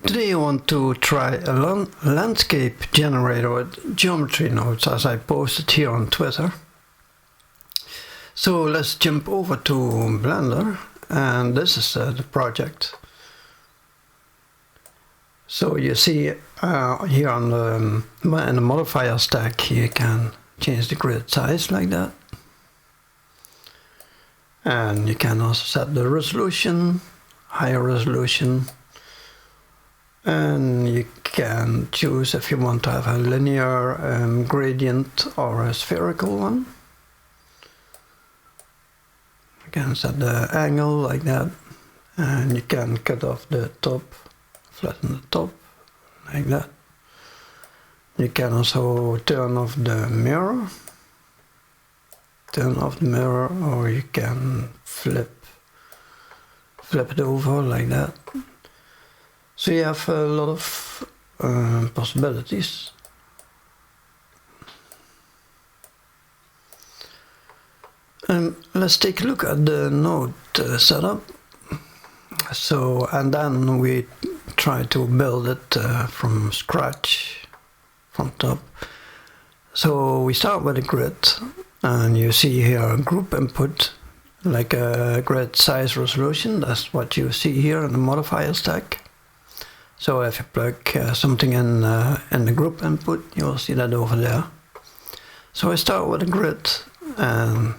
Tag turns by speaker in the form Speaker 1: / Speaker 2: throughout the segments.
Speaker 1: Today I want to try a landscape generator with geometry nodes as I posted here on Twitter. So let's jump over to Blender, and this is the project. So you see here on in the modifier stack you can change the grid size like that. And you can also set the resolution, higher resolution. And you can choose if you want to have a linear gradient or a spherical one. You can set the angle like that, and you can cut off the top, flatten the top like that. You can also turn off the mirror, or you can flip it over like that. So you have a lot of possibilities. And let's take a look at the node setup. So, and then we try to build it from scratch, from top. So we start with a grid, and you see here a group input, like a grid size resolution. That's what you see here in the modifier stack. So if you plug something in the group input, you'll see that over there. So I start with a grid, and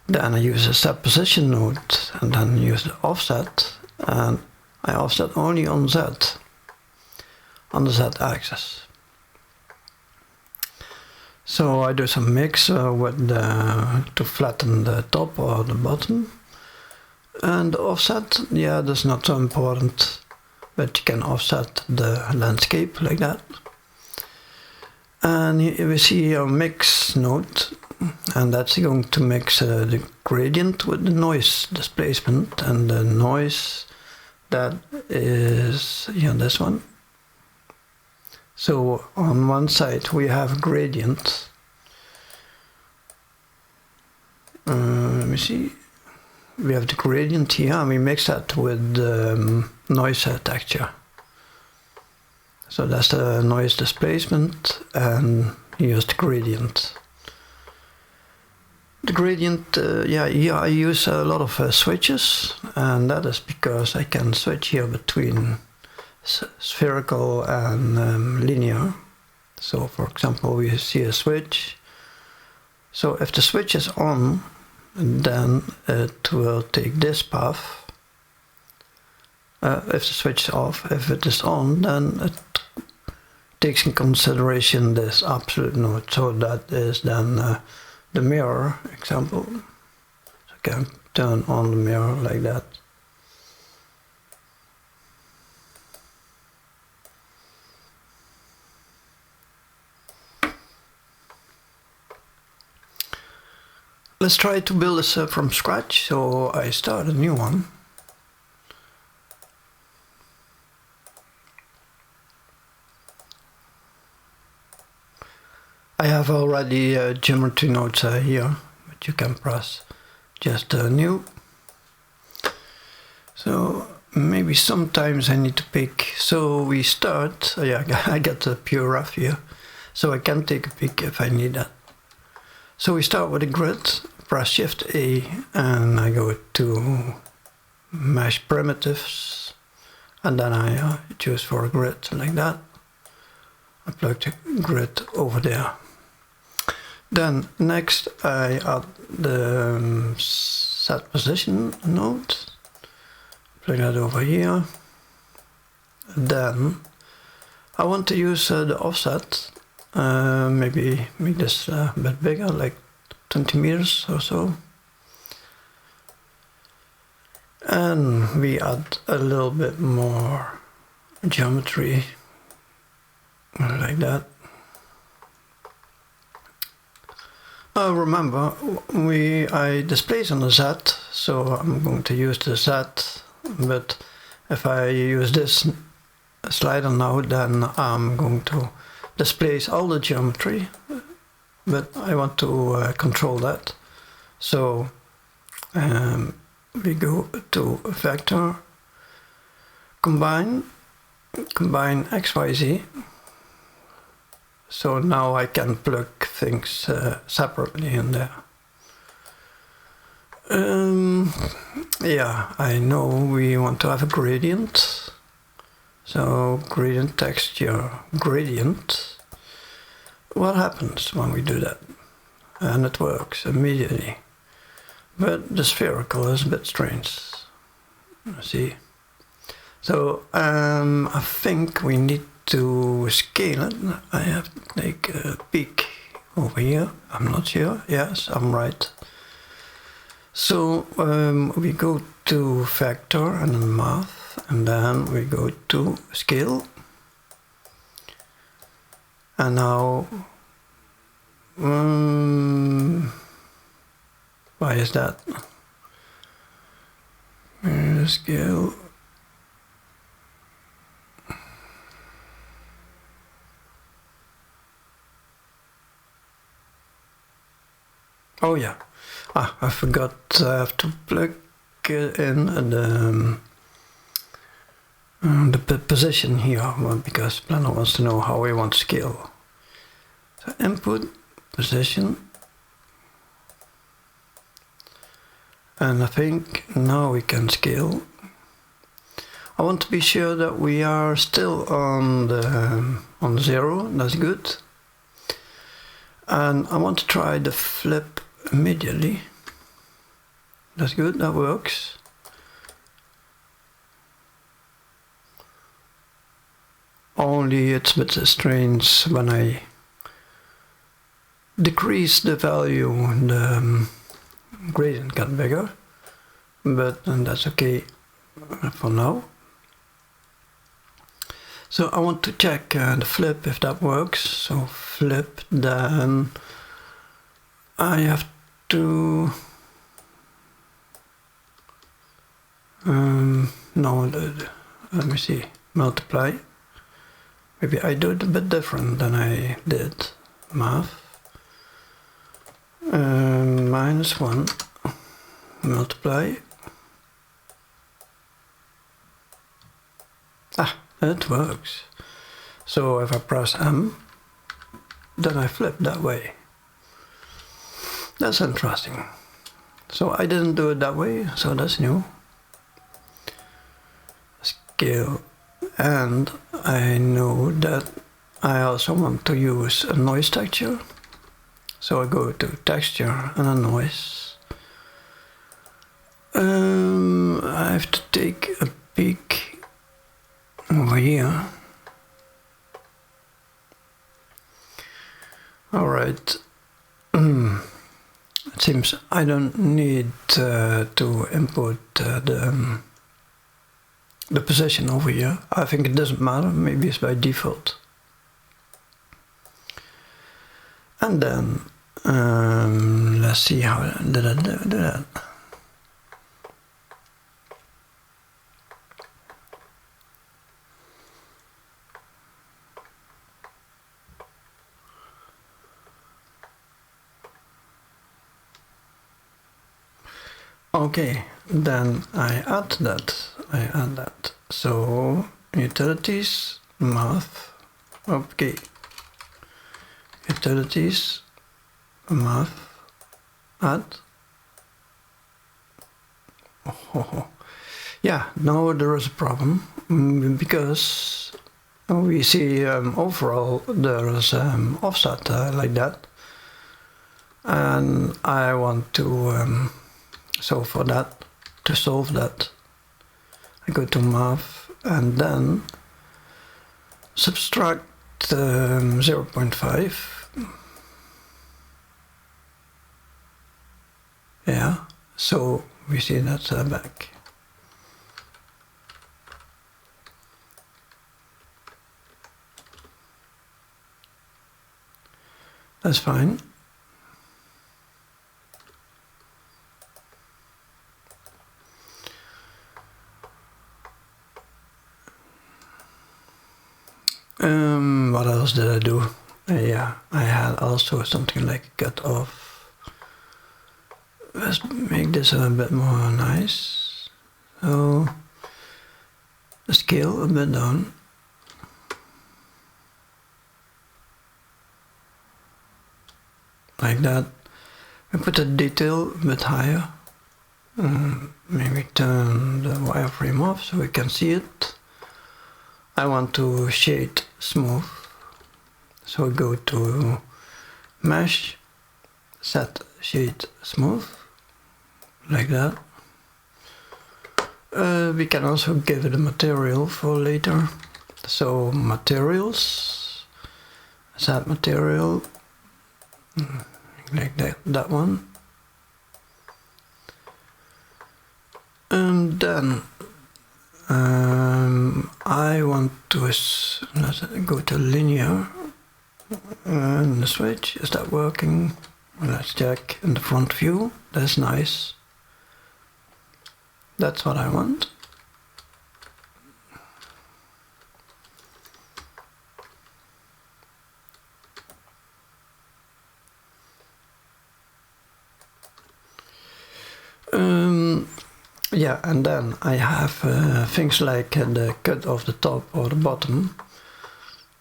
Speaker 1: then I use a set position node, and then use the offset, and I offset only on Z, on the Z axis. So I do some mix to flatten the top or the bottom, and the offset, yeah, that's not so important. But you can offset the landscape like that. And we see a mix node, and that's going to mix the gradient with the noise displacement, and the noise, that is this one. So on one side we have gradient. Let me see. We have the gradient here, and we mix that with the noise texture. So that's the noise displacement, and here's the gradient. The gradient, yeah, here I use a lot of switches, and that is because I can switch here between spherical and linear. So for example, we see a switch. So if the switch is on, then it will take this path. If the switch is off, if it is on, then it takes in consideration this absolute node. So that is then the mirror example. So I can turn on the mirror like that. Let's try to build this from scratch, so I start a new one. I have already geometry nodes here, but you can press just new. So maybe sometimes I need to pick. So we start, yeah, I get the pure rough here, so I can take a pick if I need that. So we start with a grid, press Shift A, and I go to Mesh Primitives, and then I choose for a grid like that. I plug the grid over there. Then next I add the set position node, plug that over here. Then I want to use the offset. Maybe make this a bit bigger, like 20 meters or so. And we add a little bit more geometry, like that. Remember, I displace on the Z, so I'm going to use the Z, but if I use this slider now, then I'm going to displace all the geometry, but I want to control that. So we go to Vector, Combine, combine X, Y, Z. So now I can plug things separately in there. Yeah, I know we want to have a gradient. So gradient texture, gradient. What happens when we do that? And it works immediately. But the spherical is a bit strange. See? So I think we need to scale it. I have to take a peek over here. I'm not sure. Yes, I'm right. So we go to vector and then math, and then we go to scale. And now, why is that? Scale. Oh yeah, I forgot I have to plug in the position here, because Planner wants to know how we want to scale. So input, position, and I think now we can scale. I want to be sure that we are still on 0, that's good. And I want to try the flip immediately. That's good, that works. Only it's a bit strange when I decrease the value, the gradient got bigger, but that's okay for now. So I want to check the flip if that works. So flip, then I have to no, let me see, multiply. Maybe I do it a bit different than I did math. -1 multiply. Ah, it works. So if I press M, then I flip that way. That's interesting. So I didn't do it that way, so that's new. Scale, and I know that I also want to use a noise texture. So I go to texture and a noise. I have to take a peek over here. All right. It seems I don't need to input the position over here. I think it doesn't matter. Maybe it's by default. And then let's see how did I do that. Okay, then I add that. So utilities, math, okay. Utilities, math, add. Oh. Yeah, now there is a problem, because we see overall there is offset like that. And I want to so for that, to solve that, I go to math and then subtract 0.5. Yeah, so we see that's back. That's fine. What else did I do? Yeah, I had also something like a cut off. Let's make this a bit more nice. So, the scale a bit down. like that. We put the detail a bit higher. Maybe turn the wireframe off so we can see it. I want to shade smooth. So we go to Mesh, set shade smooth, like that. We can also give it a material for later. So materials, set material, like that one. And then I want to let's go to linear and the switch. Is that working? Let's check in the front view. That's nice. That's what I want. Yeah, and then I have things like the cut of the top or the bottom,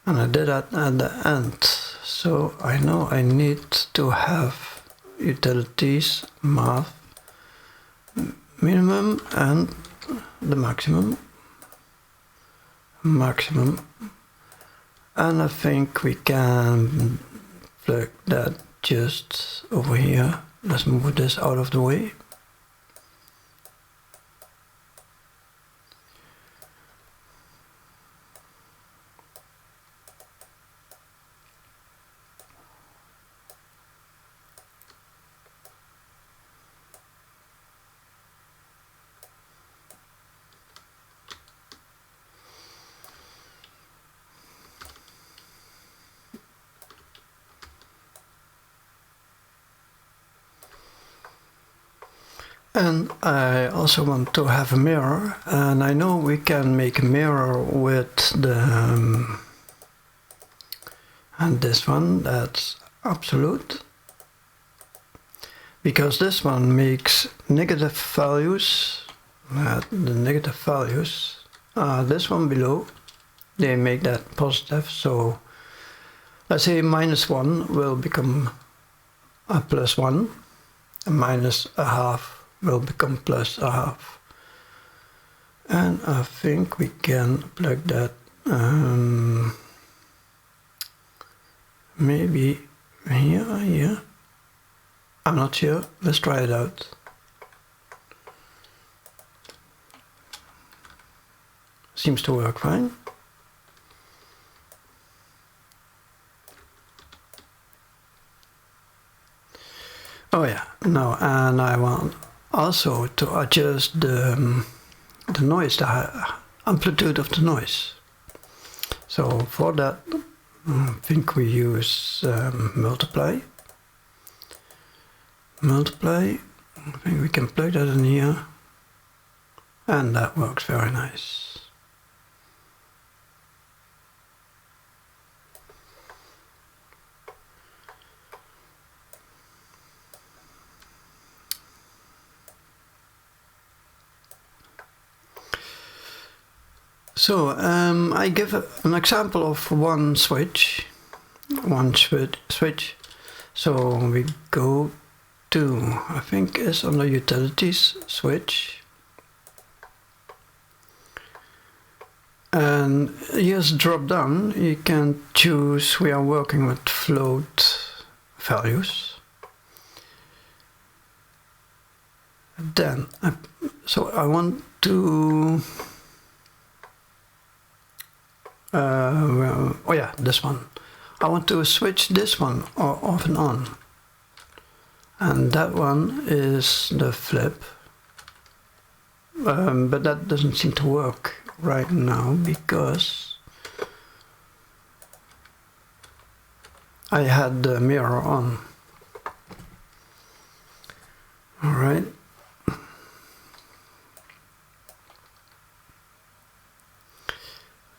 Speaker 1: and I did that at the end. So I know I need to have utilities, math, minimum and the maximum, and I think we can plug that just over here. Let's move this out of the way. And I also want to have a mirror, and I know we can make a mirror with the and this one, that's absolute, because this one makes negative values, the negative values, this one below, they make that positive. So let's say -1 will become a +1, and -1/2 will become +1/2. And I think we can plug that maybe here. I'm not sure. Let's try it out. Seems to work fine. Oh yeah, no, and I want also to adjust the noise, the amplitude of the noise. So for that, I think we use multiply. I think we can plug that in here, and that works very nice. So I give an example of one switch. So we go to, I think it's under utilities, switch. And here's drop down. You can choose, we are working with float values. Then, so I want to oh yeah, this one. I want to switch this one off and on. And that one is the flip. But that doesn't seem to work right now because I had the mirror on. All right.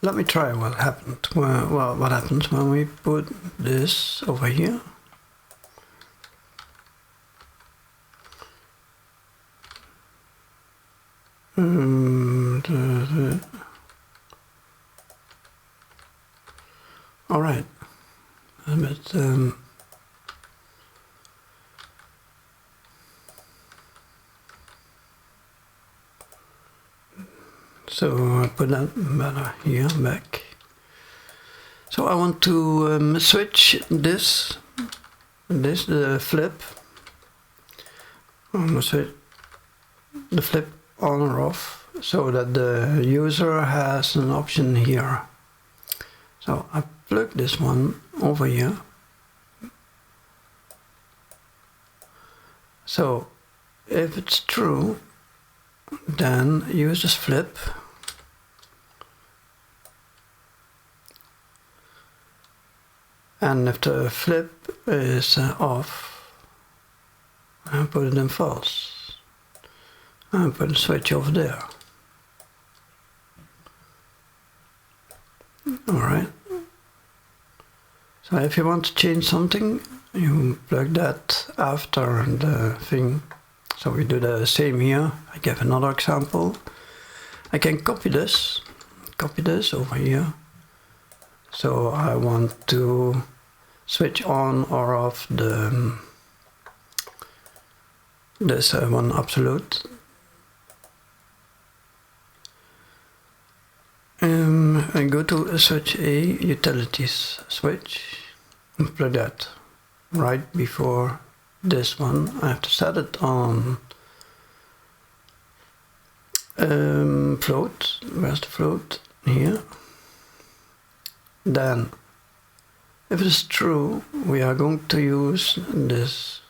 Speaker 1: Let me try what happened. Well, what happens when we put this over here? All right. A bit. So I put that better here, back. So I want to switch the flip. I'm going to switch the flip on or off so that the user has an option here. So I plug this one over here. So if it's true, then use this flip. And if the flip is off, I put it in false. I put the switch over there. Alright. So if you want to change something, you plug that after the thing. So we do the same here. I give another example. I can copy this over here. So I want to switch on or off this one absolute. I go to switch A, utilities switch, and plug that right before this one. I have to set it on float. Where's the float? Here. Then, if it is true, we are going to use this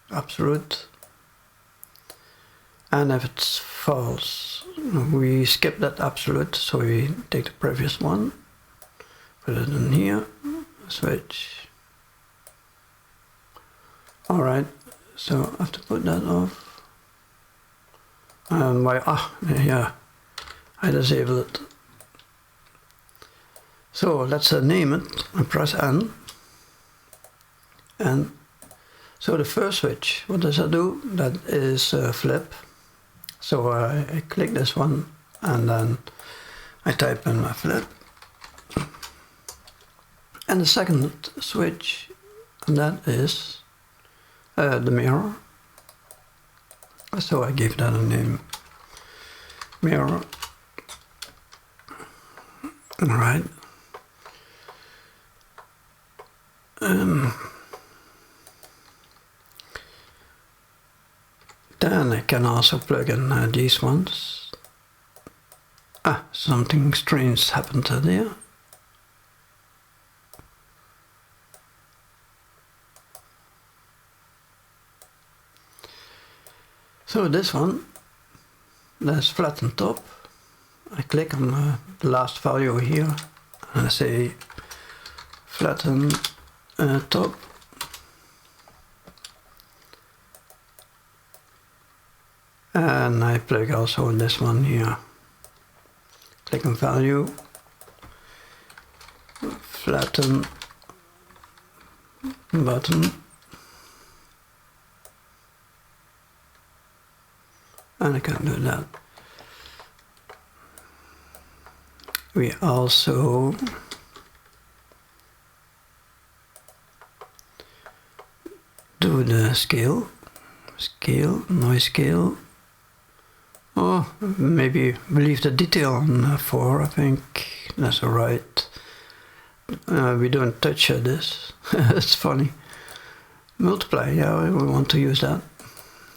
Speaker 1: absolute. And if it's false, we skip that absolute, so we take the previous one, put it in here, switch. Alright, so I have to put that off. And yeah, I disable it. So let's name it and press N. And so the first switch, what does that do? That is flip. So I click this one and then I type in my flip. And the second switch, and that is the mirror. So I give that a name, mirror. Alright. Then I can also plug in these ones. Something strange happened there. So this one, let's flatten top. I click on the last value here and I say flatten top. And I plug also this one here. Click on value, flatten bottom, and I can do that. We also do the scale, noise scale. Oh, maybe we leave the detail on 4, I think that's alright. We don't touch this, it's funny. Multiply, yeah, we want to use that.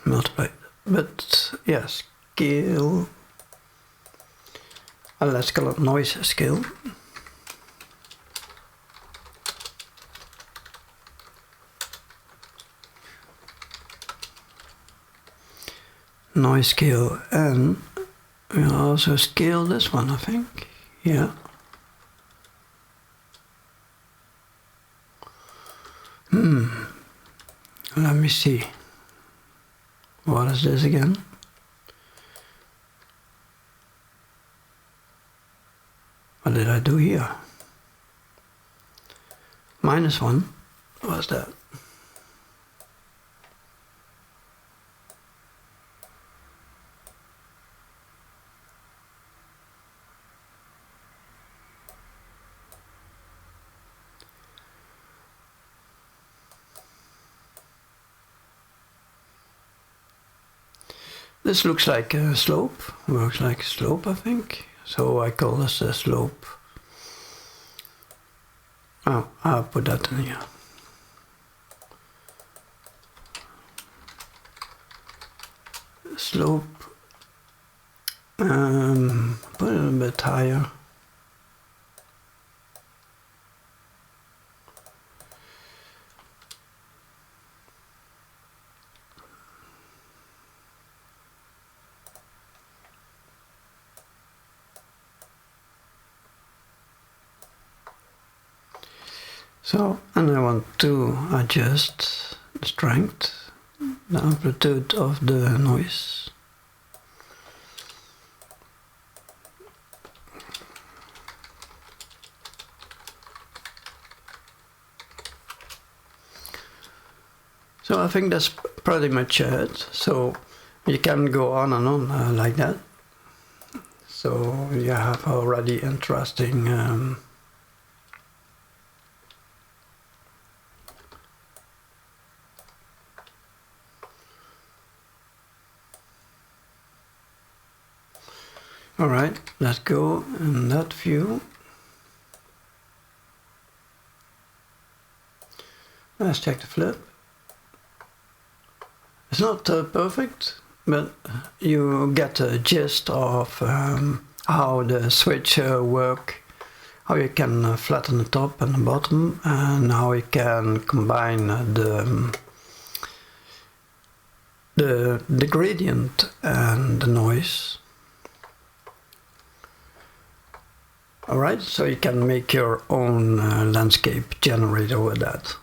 Speaker 1: Multiply, but yeah, scale. Let's call it noise scale. Noise scale, and we'll also scale this one, I think. Yeah. Let me see. What is this again? What did I do here? -1. What's that? This looks like a slope, works like a slope, I think. So I call this a slope. Oh, I'll put that in here. Slope. Put it a bit higher. So, and I want to adjust the strength, the amplitude of the noise. So I think that's pretty much it. So you can go on and on like that. So you have already interesting Alright, let's go in that view. Let's check the flip. It's not perfect, but you get a gist of how the switch work, how you can flatten the top and the bottom, and how you can combine the gradient and the noise. Alright, so you can make your own landscape generator with that.